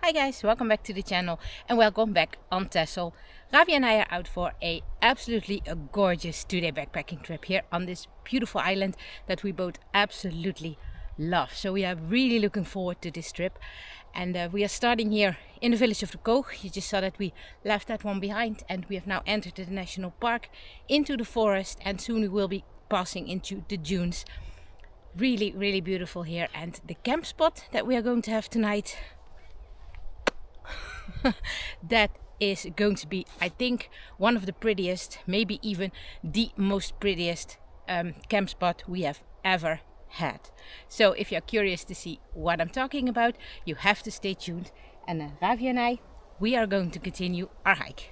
Hi guys, welcome back to the channel and welcome back on Texel. Ravi and I are out for a gorgeous 2-day backpacking trip here on this beautiful island that we both absolutely love. So we are really looking forward to this trip, and we are starting here in the village of the Koog. You just saw that we left that one behind, and we have now entered the national park, into the forest, and soon we will be passing into the dunes. Really beautiful here, and the camp spot that we are going to have tonight, that is going to be, I think, one of the prettiest, maybe even the most prettiest camp spot we have ever had. So if you're curious to see what I'm talking about, you have to stay tuned, and Ravi and I, we are going to continue our hike.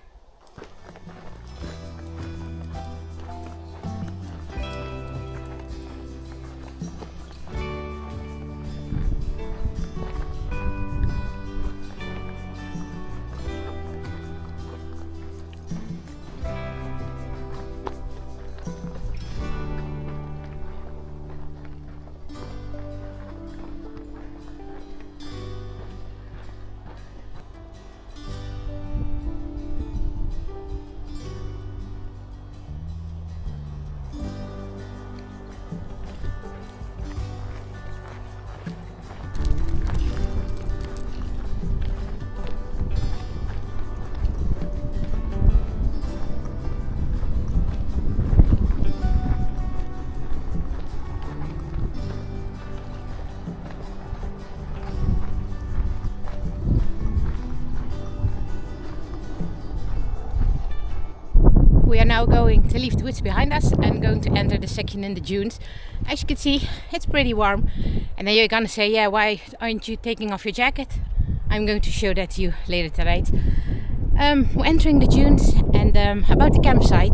We are now going to leave the woods behind us and going to enter the section in the dunes. As you can see, it's pretty warm. And then you're gonna say, yeah, why aren't you taking off your jacket? I'm going to show that to you later tonight. We're entering the dunes, and about the campsite.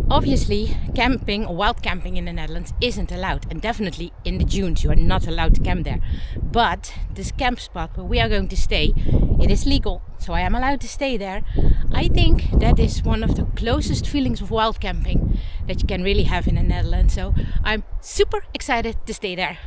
Obviously, camping or wild camping in the Netherlands isn't allowed, and definitely in the dunes you are not allowed to camp there. But this camp spot where we are going to stay, it is legal, so I am allowed to stay there. I think that is one of the closest feelings of wild camping that you can really have in the Netherlands. So I'm super excited to stay there.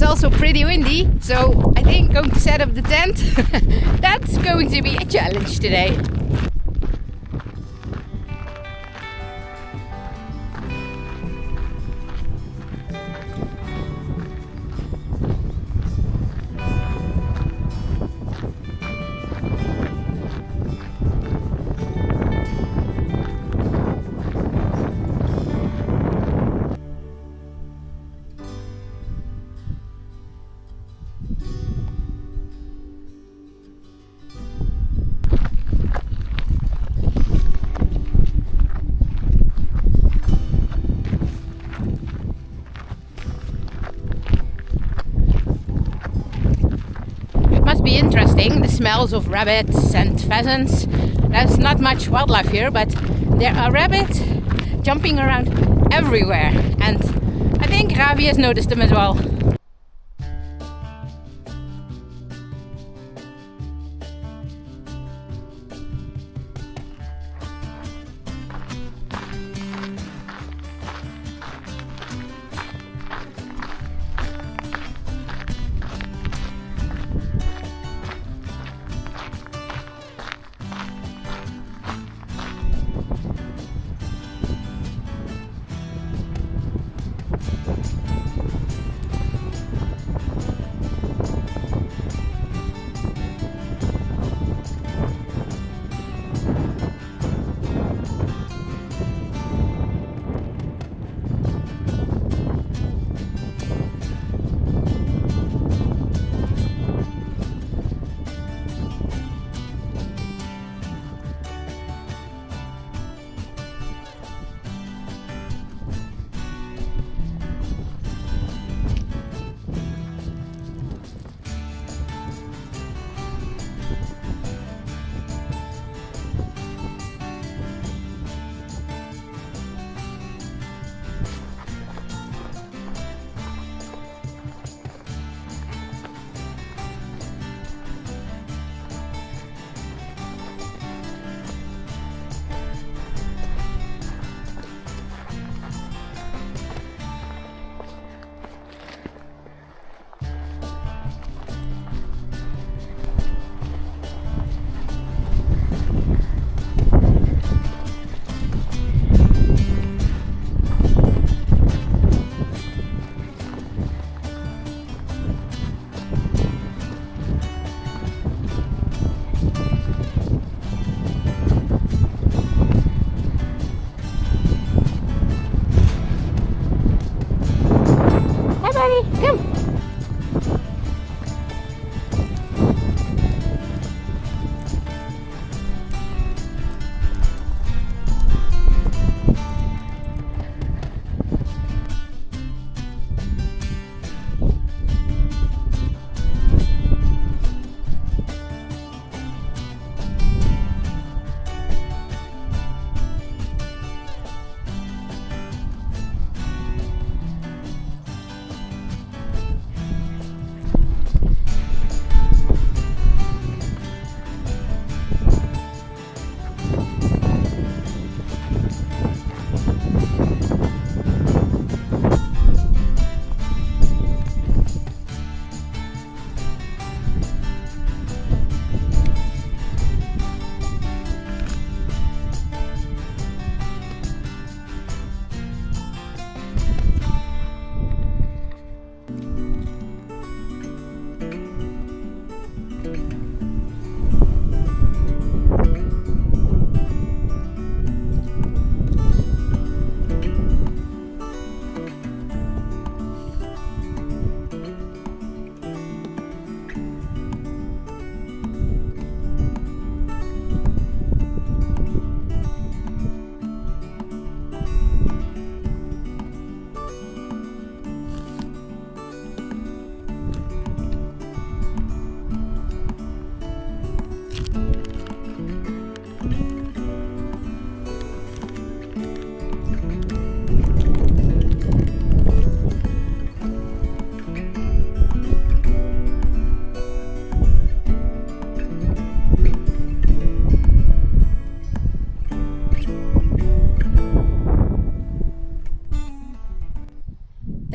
Also pretty windy, so I think going to set up the tent that's going to be a challenge today. Be interesting, the smells of rabbits and pheasants. There's not much wildlife here, but there are rabbits jumping around everywhere, and I think Ravi has noticed them as well.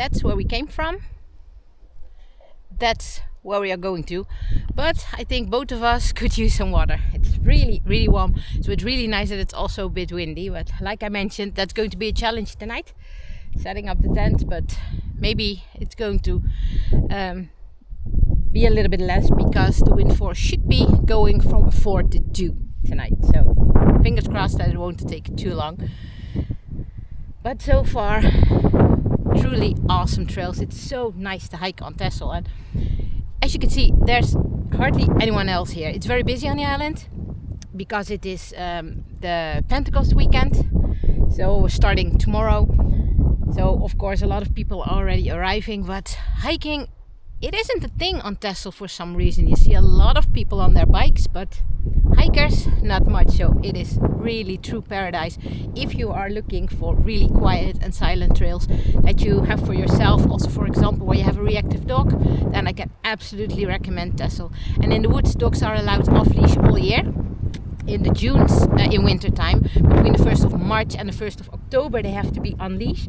That's where we came from. That's where we are going to. But I think both of us could use some water. It's really, really warm. So it's really nice that it's also a bit windy. But like I mentioned, that's going to be a challenge tonight, setting up the tent. But maybe it's going to be a little bit less, because the wind force should be going from 4 to 2 tonight. So fingers crossed that it won't take too long. But so far, truly awesome trails. It's so nice to hike on Texel, and as you can see, there's hardly anyone else here. It's very busy on the island because it is the Pentecost weekend, so we're starting tomorrow. So of course a lot of people are already arriving, but hiking, it isn't a thing on Texel for some reason. You see a lot of people on their bikes, but hikers not much. So it is really true paradise if you are looking for really quiet and silent trails that you have for yourself. Also, for example, where you have a reactive dog, then I can absolutely recommend Texel. And in the woods, dogs are allowed off leash all year. In the Junes, in winter time, between the 1st of March and the 1st of October, they have to be on leash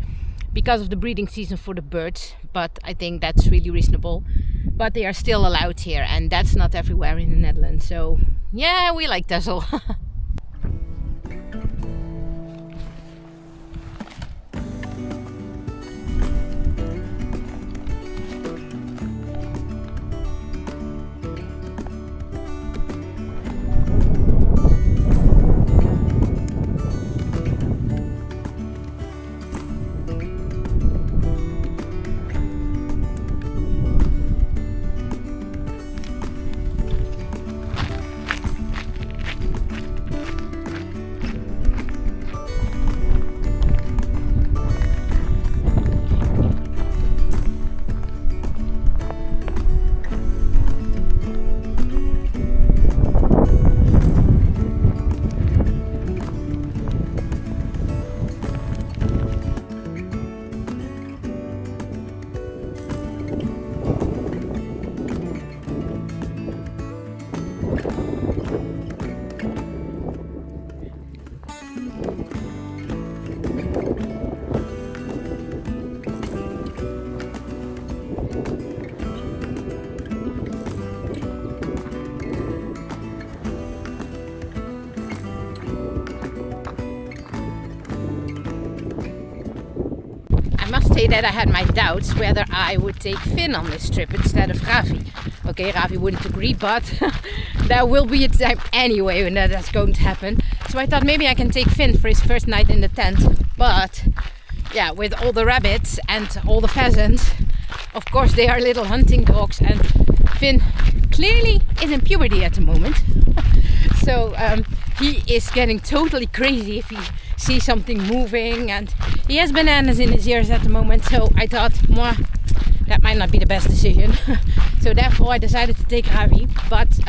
because of the breeding season for the birds. But I think that's really reasonable. But they are still allowed here, and that's not everywhere in the Netherlands. So yeah, we like Texel. I must say that I had my doubts whether I would take Finn on this trip instead of Ravi. Okay, Ravi wouldn't agree, but there will be a time anyway when that's going to happen. So I thought maybe I can take Finn for his first night in the tent. But yeah, with all the rabbits and all the pheasants, of course they are little hunting dogs, and Finn clearly is in puberty at the moment. So he is getting totally crazy if he sees something moving, and he has bananas in his ears at the moment. So I thought, well, that might not be the best decision. So therefore I decided to take Ravi. But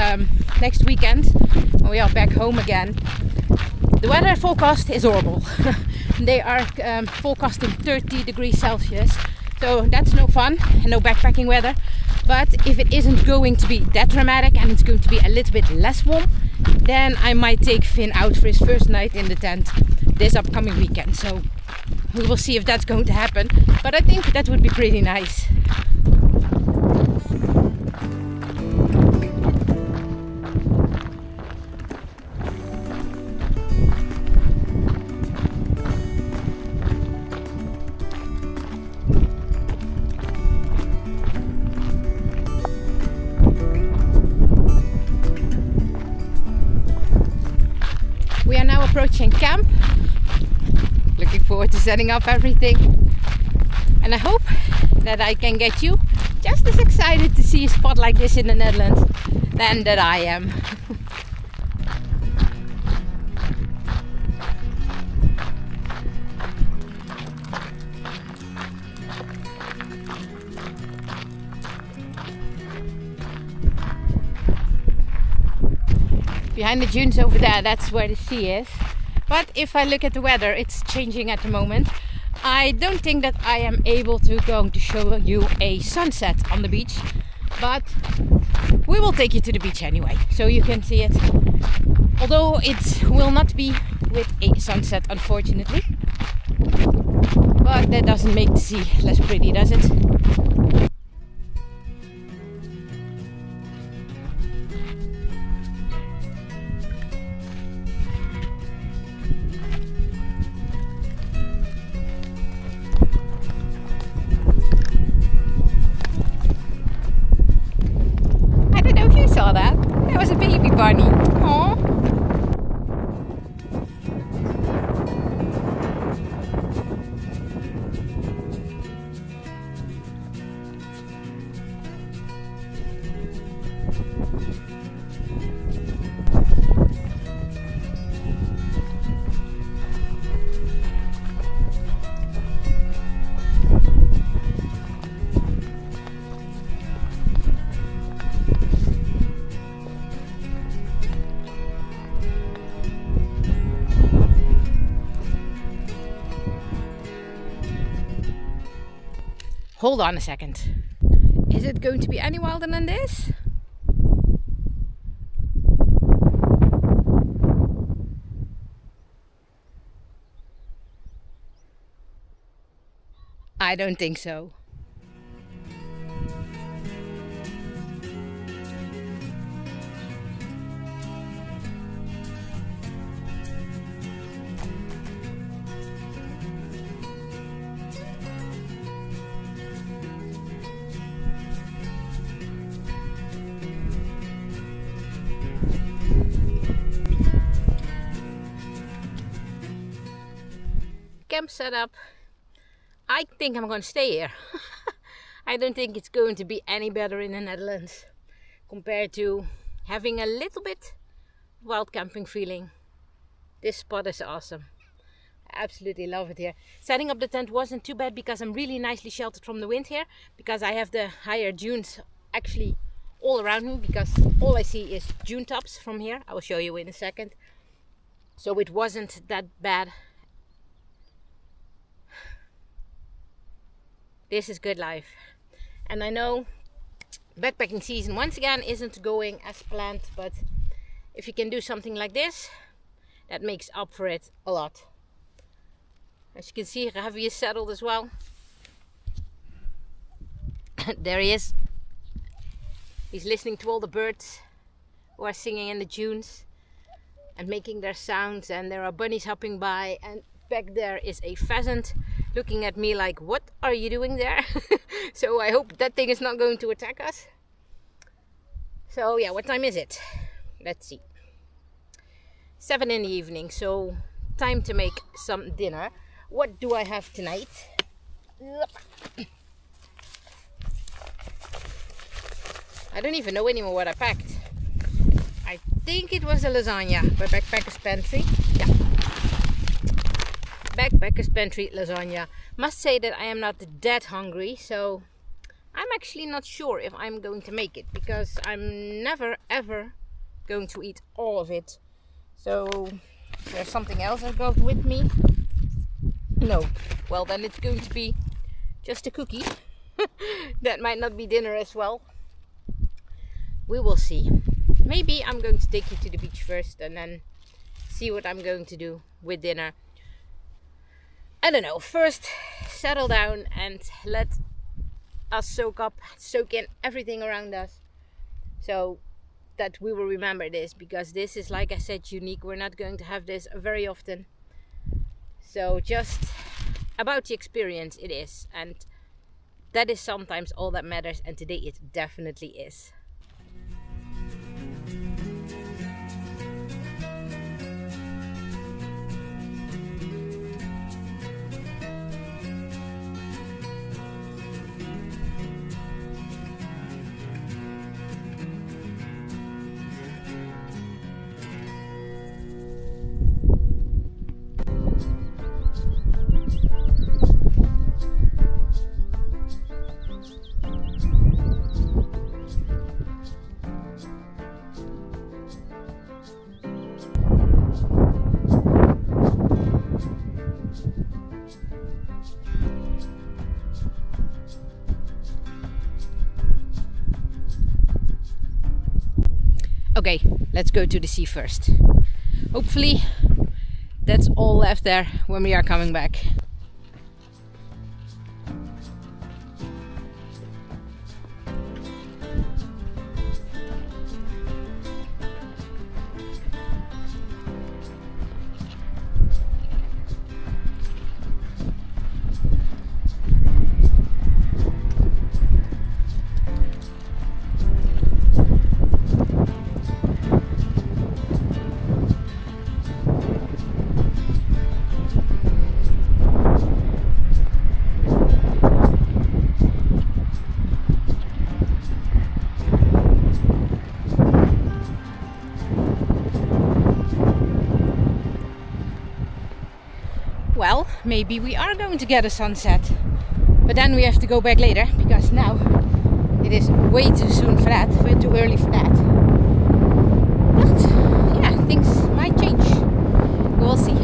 next weekend, when we are back home again, the weather forecast is horrible. They are forecasting 30 degrees Celsius. So that's no fun and no backpacking weather. But if it isn't going to be that dramatic and it's going to be a little bit less warm, then I might take Finn out for his first night in the tent this upcoming weekend. So we will see if that's going to happen. But I think that would be pretty nice. We are now approaching camp. Looking forward to setting up everything. And I hope that I can get you just as excited to see a spot like this in the Netherlands than that I am. Behind the dunes over there, that's where the sea is. But if I look at the weather, it's changing at the moment. I don't think that I am able to show you a sunset on the beach, but we will take you to the beach anyway, so you can see it. Although it will not be with a sunset, unfortunately. But that doesn't make the sea less pretty, does it? I don't know if you saw that. That was a baby bunny. Aww. Hold on a second. Is it going to be any wilder than this? I don't think so. Camp setup. I think I'm going to stay here. I don't think it's going to be any better in the Netherlands compared to having a little bit wild camping feeling. This spot is awesome. I absolutely love it here. Setting up the tent wasn't too bad because I'm really nicely sheltered from the wind here, because I have the higher dunes actually all around me, because all I see is dune tops from here. I will show you in a second. So it wasn't that bad. This is good life. And I know backpacking season once again isn't going as planned, but if you can do something like this, that makes up for it a lot. As you can see, Ravi is settled as well. There he is. He's listening to all the birds who are singing in the dunes and making their sounds, and there are bunnies hopping by, and back there is a pheasant looking at me like, what are you doing there? So I hope that thing is not going to attack us. So yeah, what time is it? Let's see. 7 in the evening, so time to make some dinner. What do I have tonight? I don't even know anymore what I packed. I think it was a lasagna by Backpacker's Pantry. Yeah. Backpacker's Pantry lasagna. Must say that I am not that hungry, so I'm actually not sure if I'm going to make it, because I'm never ever going to eat all of it. So there's something else I got with me. No, well then it's going to be just a cookie. That might not be dinner as well. We will see. Maybe I'm going to take you to the beach first and then see what I'm going to do with dinner. I don't know. First, settle down and let us soak in everything around us, so that we will remember this, because this is, like I said, unique. We're not going to have this very often. So just about the experience it is, and that is sometimes all that matters, and today it definitely is. Okay, let's go to the sea first. Hopefully that's all left there when we are coming back. maybe we are going to get a sunset. But then we have to go back later, because now it is way too soon for that, way too early for that. But yeah, things might change. We'll see.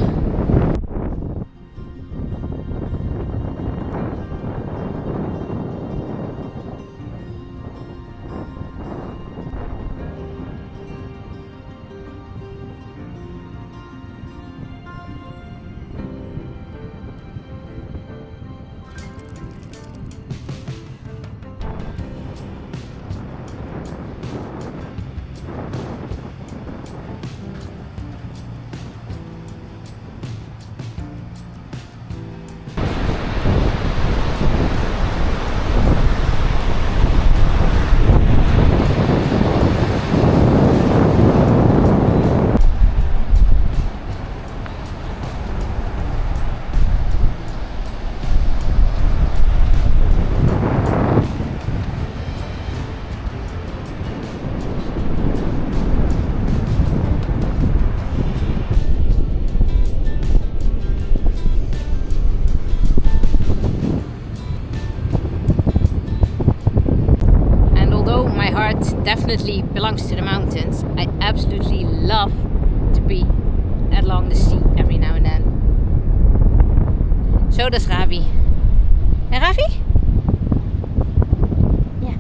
Definitely belongs to the mountains. I absolutely love to be along the sea every now and then. So does Ravi. And Ravi? Yeah.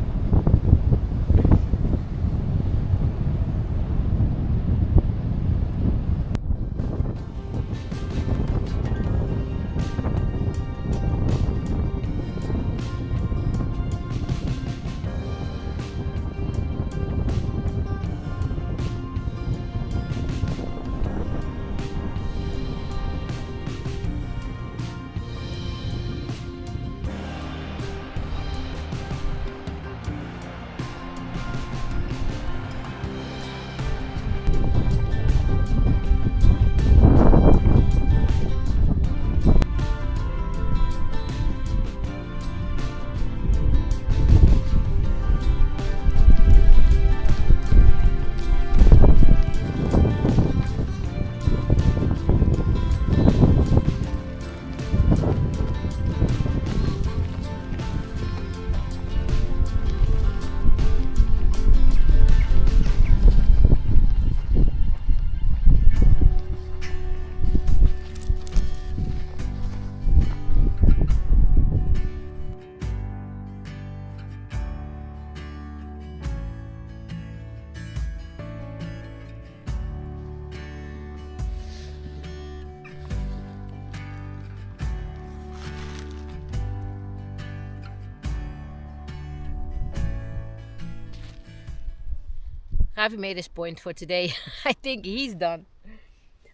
Ravi made his point for today. I think he's done.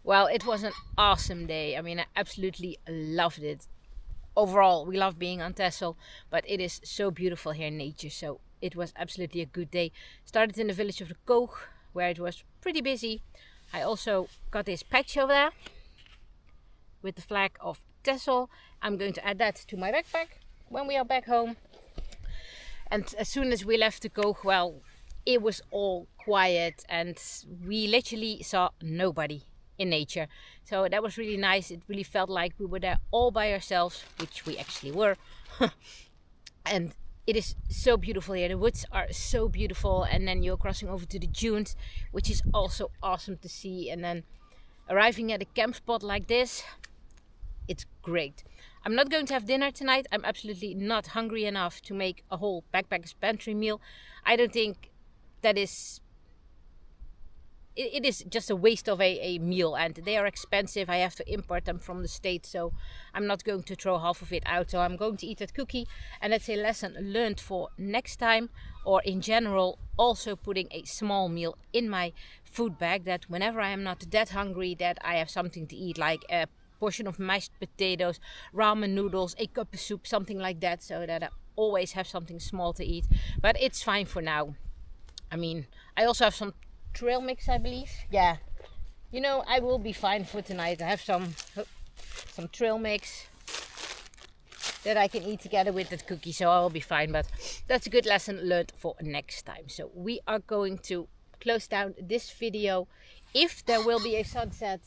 Well, it was an awesome day. I mean, I absolutely loved it. Overall, we love being on Texel, but it is so beautiful here in nature. So it was absolutely a good day. Started in the village of the Koog, where it was pretty busy. I also got this patch over there with the flag of Texel. I'm going to add that to my backpack when we are back home. And as soon as we left the Koog, well, it was all quiet and we literally saw nobody in nature. So that was really nice. It really felt like we were there all by ourselves, which we actually were. And it is so beautiful here. The woods are so beautiful, and then you're crossing over to the dunes, which is also awesome to see. And then arriving at a camp spot like this, it's great. I'm not going to have dinner tonight. I'm absolutely not hungry enough to make a whole backpacker's pantry meal. I don't think that is... It is just a waste of a meal, and they are expensive. I have to import them from the States, so I'm not going to throw half of it out. So I'm going to eat that cookie, and that's a lesson learned for next time, or in general, also putting a small meal in my food bag, that whenever I am not that hungry, that I have something to eat, like a portion of mashed potatoes, ramen noodles, a cup of soup, something like that, so that I always have something small to eat. But it's fine for now. I mean, I also have some trail mix, I believe. Yeah, you know, I will be fine for tonight. I have some trail mix that I can eat together with that cookie, so I will be fine. But that's a good lesson learned for next time. So we are going to close down this video. If there will be a sunset,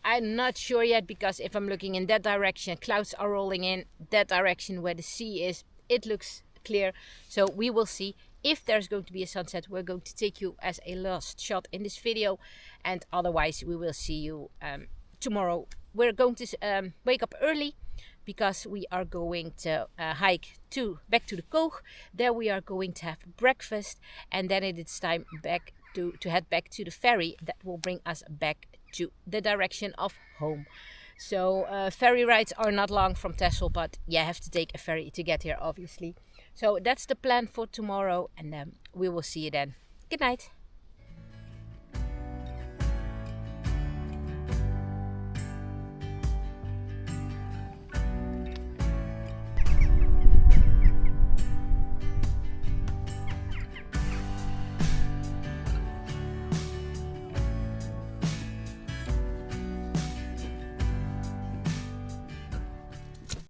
I'm not sure yet, because if I'm looking in that direction, clouds are rolling in. That direction where the sea is, it looks clear. So we will see. If there's going to be a sunset, we're going to take you as a last shot in this video. And otherwise, we will see you tomorrow. We're going to wake up early, because we are going to hike back to the Koog. There we are going to have breakfast. And then it is time back to head back to the ferry that will bring us back to the direction of home. So ferry rides are not long from Texel, but you have to take a ferry to get here, obviously. So that's the plan for tomorrow, and we will see you then. Good night.